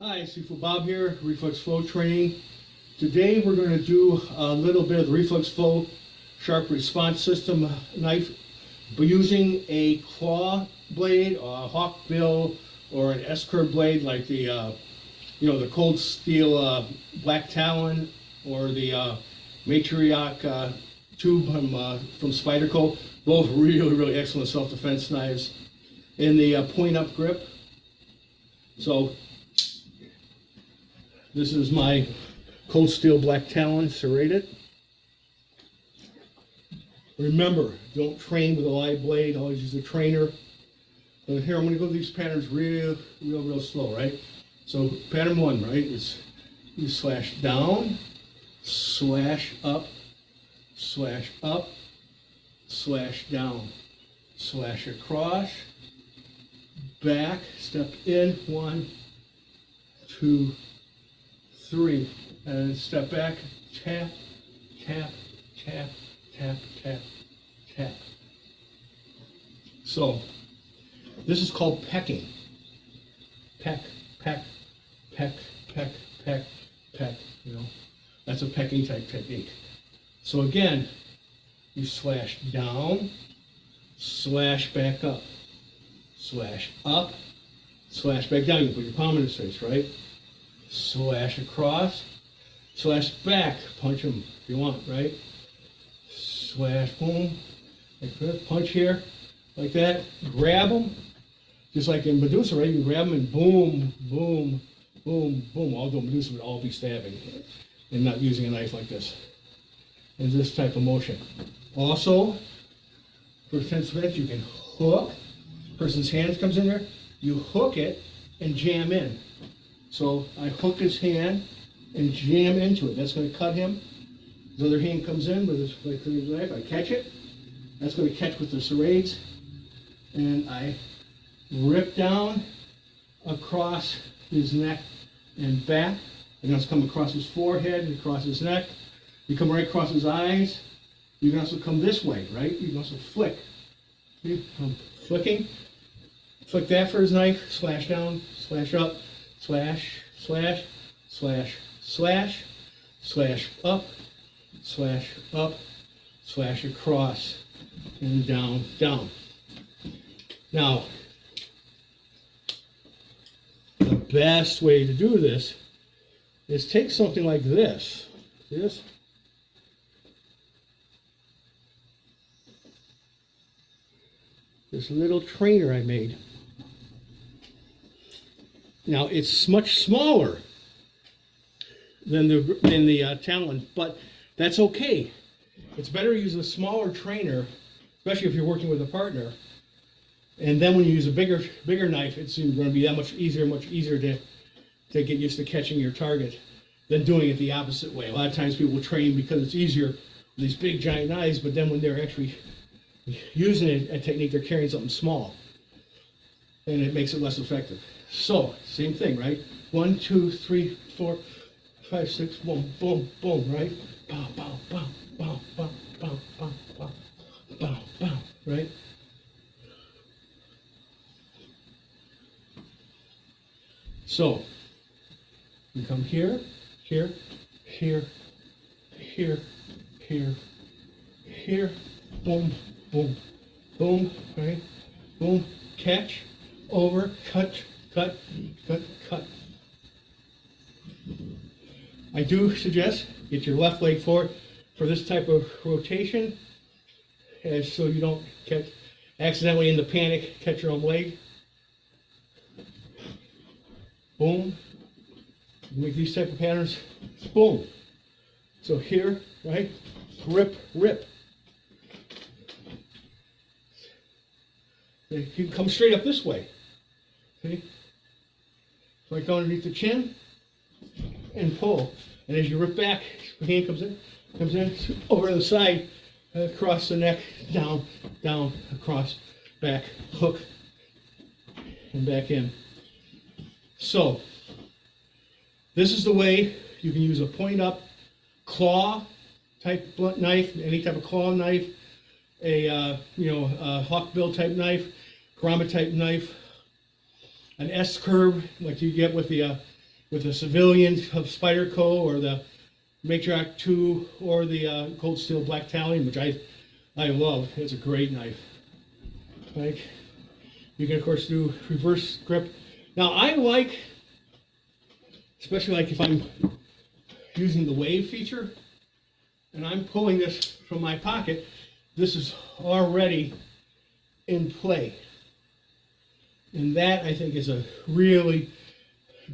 Hi, Seafood Bob here, Reflex Flow Training. Today we're going to do a little bit of the Reflex Flow Sharp Response System knife, but using a claw blade, a Hawkbill, or an S-curve blade like the the cold steel black talon, or the matriarch tube from Spyderco. Both really excellent self-defense knives. In the point-up grip. So this is my cold steel black talon serrated. Remember, don't train with a live blade, always use a trainer. And here I'm going to go through these patterns real slow, right? So pattern one, right, is you slash down, slash up, slash down, slash across, back, step in, 1, 2, 3, and step back, tap, tap, tap, tap, tap, tap. So this is called pecking. Peck, peck, peck, peck, peck, peck, that's a pecking type technique. So again, you slash down, slash back up, slash up, slash back down. You put your palm in his face, right? Slash across, slash back, punch him if you want, right? Slash, boom, like that, punch here, like that, grab him, just like in MEDUSA, right? You can grab him and boom, boom, boom, boom, although MEDUSA would all be stabbing and not using a knife like this. And this type of motion. Also, for self-defense, you can hook, person's hand comes in there, you hook it and jam in. So I hook his hand and jam into it. That's going to cut him. His other hand comes in with his knife. I catch it. That's going to catch with the serrades. And I rip down across his neck and back. And that's come across his forehead and across his neck. You come right across his eyes. You can also come this way, right? You can also flick. I'm flicking. Flick that for his knife. Slash down, slash up. Slash, slash, slash, slash, slash up, slash across, and down, down. Now, the best way to do this is take something like this. See this? This little trainer I made. Now it's much smaller than the talon, but that's okay. It's better to use a smaller trainer, especially if you're working with a partner. And then when you use a bigger knife, it's going to be that much easier to get used to catching your target than doing it the opposite way. A lot of times people train because it's easier with these big giant knives, but then when they're actually using a technique, they're carrying something small, and it makes it less effective. So, same thing, right? 1, 2, 3, 4, 5, 6, boom, boom, boom, right? Bow, bow, bow, bow, bow, bow, bow, bow, bow, bow, right? So, you come here, here, here, here, here, here, boom, boom, boom, right? Boom, catch, over, cut, cut, cut, cut. I do suggest get your left leg forward for this type of rotation, so you don't accidentally in the panic catch your own leg. Boom. Make these type of patterns. Boom. So here, right? Rip, rip. You can come straight up this way. See? Right underneath the chin and pull. And as you rip back, the hand comes in, over to the side, across the neck, down, down, across, back, hook, and back in. So, this is the way you can use a point up claw type blunt knife, any type of claw knife, a Hawkbill type knife, INSTRUCTOR type knife, an S-curve like you get with the with the civilian of Spyderco or the Matriarch 2 or the Cold Steel Black Talon, which I love. It's a great knife. Right? You can of course do reverse grip. Now I like, especially like if I'm using the wave feature and I'm pulling this from my pocket, this is already in play. And that I think is a really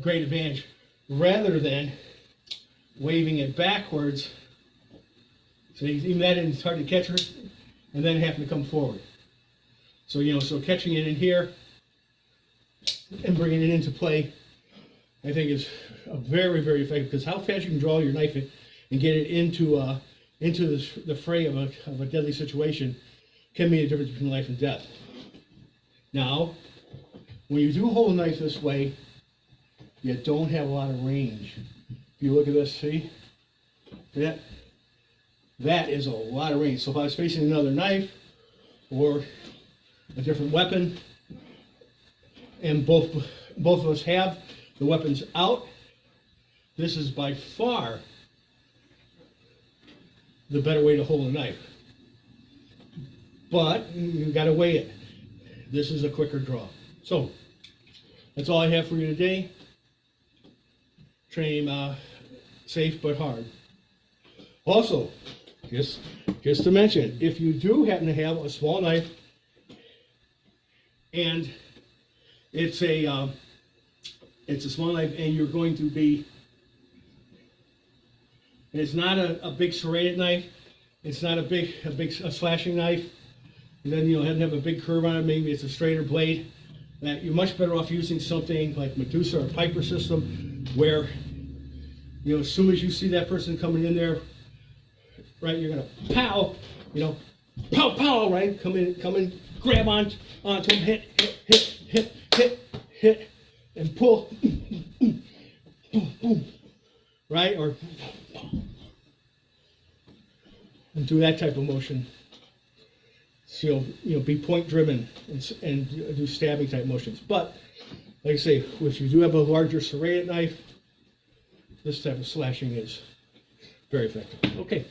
great advantage rather than waving it backwards. So even that it's hard to catch her and then having to come forward. So, you know, so catching it in here and bringing it into play, I think is very, very effective, because how fast you can draw your knife in and get it into the fray of a deadly situation can mean a difference between life and death. Now, when you do hold a knife this way, you don't have a lot of range. If you look at this, see? That is a lot of range. So if I was facing another knife or a different weapon, and both of us have the weapons out, this is by far the better way to hold a knife. But you've got to weigh it. This is a quicker draw. So that's all I have for you today. Train safe but hard. Also, just to mention, if you do happen to have a small knife and it's a small knife and you're going to be, it's not a big serrated knife, it's not a big slashing knife, and then you know have a big curve on it, maybe it's a straighter blade, that you're much better off using something like MEDUSA or Piper system, where you know as soon as you see that person coming in there, right, you're gonna pow, you know, pow pow, right, come in, grab onto him, hit, and pull, boom, boom, right, or and do that type of motion. So you know, be point driven and do stabbing type motions. But like I say, if you do have a larger serrated knife, this type of slashing is very effective. Okay.